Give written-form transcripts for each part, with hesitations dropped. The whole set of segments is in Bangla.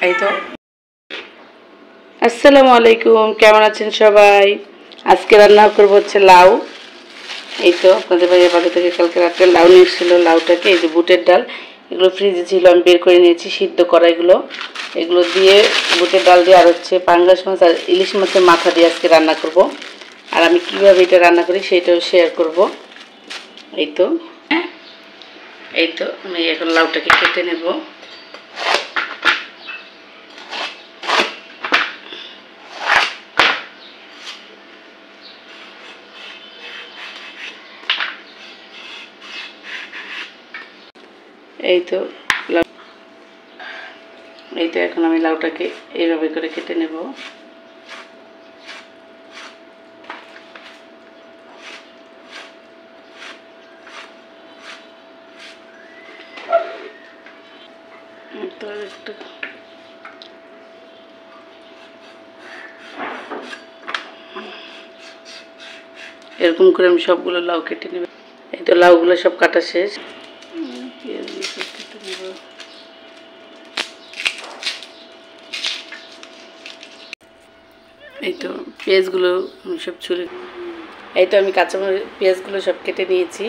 এই তো আসসালামু আলাইকুম, কেমন আছেন সবাই? আজকে রান্না করব হচ্ছে লাউ। এই তো আপনাদের ভাইয়ের বাড়ি থেকে কালকে রাত্রে লাউ নিয়ে এসেছিল। লাউটাকে এই যে বুটের ডাল, এগুলো ফ্রিজে ছিল, আমি বের করে নিয়েছি সিদ্ধ করা। এগুলো দিয়ে বুটের ডাল দিয়ে আর হচ্ছে পাঙ্গাস মাছ আর ইলিশ মাছের মাথা দিয়ে আজকে রান্না করব। আর আমি কীভাবে এটা রান্না করি সেটাও শেয়ার করব। এই তো আমি এখন লাউটাকে কেটে নেব। এই তো এখন আমি লাউটাকে এইভাবে করে কেটে নেব। তো একটু এরকম করে আমি সবগুলো লাউ কেটে নেব। এই তো লাউগুলো সব কাটা শেষ। পেঁয়াজ দিয়ে সব কেটে নেব। এই তো পেঁয়াজগুলো আমি সব ছুলে, এই তো আমি কাঁচামরিচ পেঁয়াজগুলো সব কেটে নিয়েছি।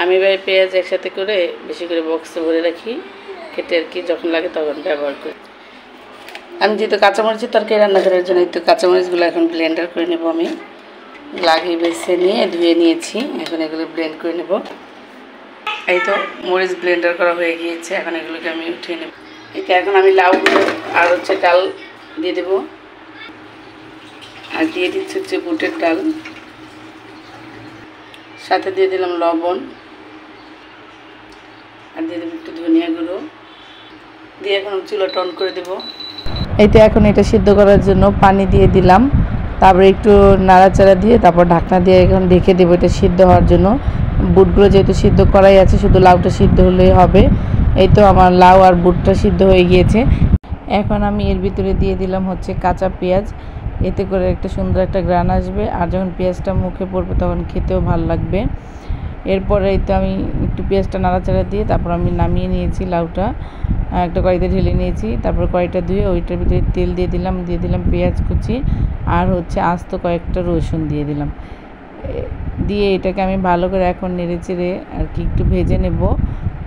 আমি এবার পেঁয়াজ একসাথে করে বেশি করে বক্সে ভরে রাখি, কেটে আর কি যখন লাগে তখন ব্যবহার করি। আমি যেহেতু কাঁচামরিচের তরকারি রান্না করার জন্য এই তো কাঁচামরিচগুলো এখন ব্লেন্ডার করে নেব। আমি লাগিয়ে বেছে নিয়ে ধুয়ে নিয়েছি, এখন এগুলো ব্লেন্ড করে নেব। এই তো মরিচ ব্লেন্ডার করা হয়ে গিয়েছে, এখন এগুলোকে আমি উঠিয়ে নেব। এই তো এখন আমি লাউগুলো আর হচ্ছে ডাল দিয়ে দেবো, আর দিয়ে দিচ্ছি হচ্ছে বুটের ডাল, সাথে দিয়ে দিলাম লবণ, আর দিয়ে দেবো একটু ধনিয়া গুঁড়ো দিয়ে এখন চুলাটা অন করে দেবো। এই তো এখন এটা সিদ্ধ করার জন্য পানি দিয়ে দিলাম, তারপরে একটু নাড়াচাড়া দিয়ে তারপর ঢাকনা দিয়ে এখন ঢেকে দেবো এটা সিদ্ধ হওয়ার জন্য। বুটগুলো যেহেতু সিদ্ধ করাই আছে, শুধু লাউটা সিদ্ধ হলেই হবে। এই তো আমার লাউ আর বুটটা সিদ্ধ হয়ে গিয়েছে। এখন আমি এর ভিতরে দিয়ে দিলাম হচ্ছে কাঁচা পেঁয়াজ, এতে করে একটা সুন্দর একটা গ্রান আসবে, আর যখন পেঁয়াজটা মুখে পড়বে তখন খেতেও ভালো লাগবে। এরপরে এই তো আমি একটু পেঁয়াজটা নাড়াচাড়া দিয়ে তারপর আমি নামিয়ে নিয়েছি লাউটা, একটা কড়াইতে ঢেলে নিয়েছি। তারপর কড়াইটা ধুয়ে ওইটার ভিতরে তেল দিয়ে দিলাম পেঁয়াজ কুচি আর হচ্ছে আস্ত কয়েকটা রসুন দিয়ে দিলাম। দিয়ে এটাকে আমি ভালো করে এখন নেড়ে চেড়ে আর কি একটু ভেজে নেব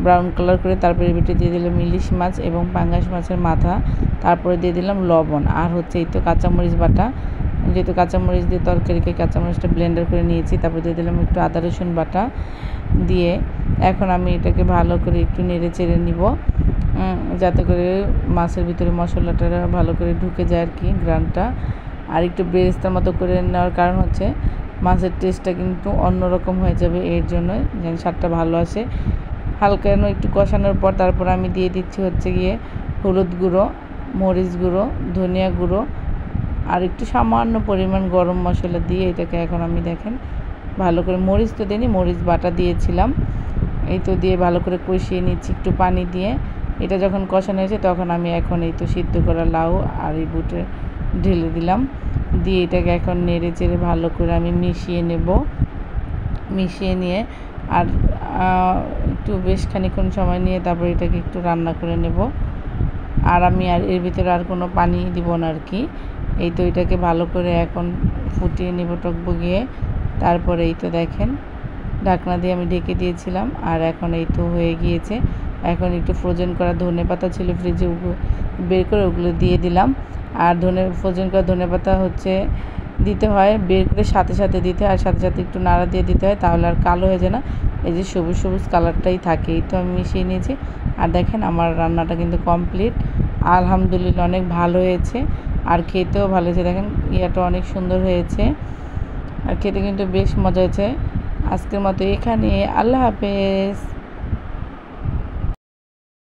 ব্রাউন কালার করে। তারপরে এর ভিতরে দিয়ে দিলাম ইলিশ মাছ এবং পাঙ্গাস মাছের মাথা, তারপরে দিয়ে দিলাম লবণ আর হচ্ছে এই তো কাঁচামরিচ বাটা। যেহেতু কাঁচামরিচ দিয়ে তরকারিকে কাঁচামরিচটা ব্লেন্ডার করে নিয়েছি, তারপরে দিয়ে দিলাম একটু আদা রসুন বাটা দিয়ে এখন আমি এটাকে ভালো করে একটু নেড়ে চেড়ে নিব, যাতে করে মাছের ভিতরে মশলাটা ভালো করে ঢুকে যায় আর কি গ্রানটা। আর একটু বেরেস্তার মতো করে নেওয়ার কারণ হচ্ছে মাছের টেস্টটা কিন্তু অন্যরকম হয়ে যাবে, এর জন্য যেন স্বাদটা ভালো আসে। হালকা একটু কষানোর পর তারপর আমি দিয়ে দিচ্ছি হচ্ছে গিয়ে হলুদ গুঁড়ো, মরিচ গুঁড়ো, ধনিয়া গুঁড়ো আর একটু সামান্য পরিমাণ গরম মশলা দিয়ে এটাকে এখন আমি দেখেন ভালো করে, মরিচ তো দিইনি, মরিচ বাটা দিয়েছিলাম। এই তো দিয়ে ভালো করে কষিয়ে নিচ্ছি একটু পানি দিয়ে। এটা যখন কষানো হয়েছে তখন আমি এখন এই তো সিদ্ধ করা লাউ আর এই বুটে ঢেলে দিলাম, দিয়ে এটাকে এখন নেড়ে চেড়ে ভালো করে আমি মিশিয়ে নেব। মিশিয়ে নিয়ে আর একটু বেশ খানিক্ষণ সময় নিয়ে তারপর এটাকে একটু রান্না করে নেব। আর আমি আর এর ভিতরে আর কোনো পানি দিব না আর কি। এই তো এটাকে ভালো করে এখন ফুটিয়ে নেব টকবগিয়ে। তারপরে এই তো দেখেন ঢাকনা দিয়ে আমি ঢেকে দিয়েছিলাম, আর এখন এই তো হয়ে গিয়েছে। এখন একটু ফ্রোজেন করা ধনেপাতা ছিল ফ্রিজে, বের করে ওগুলো দিয়ে দিলাম। আর ফ্রোজেন করা ধনেপাতা হচ্ছে দিতে হয় বের করে সাথে সাথে দিতে হয়, আর সাথে সাথে একটু নাড়া দিয়ে দিতে হয়, তাহলে আর কালো হয়ে যায় না, এই যে সবুজ সবুজ কালারটাই থাকে। এই তো আমি মিশিয়ে নিয়েছি, আর দেখেন আমার রান্নাটা কিন্তু কমপ্লিট। আলহামদুলিল্লাহ অনেক ভালো হয়েছে, আর খেতেও ভালো হয়েছে। দেখেন ইয়াটা অনেক সুন্দর হয়েছে, আর খেতে কিন্তু বেশ মজা হয়েছে। আজকের মতো এখানে, আল্লাহ হাফেজ।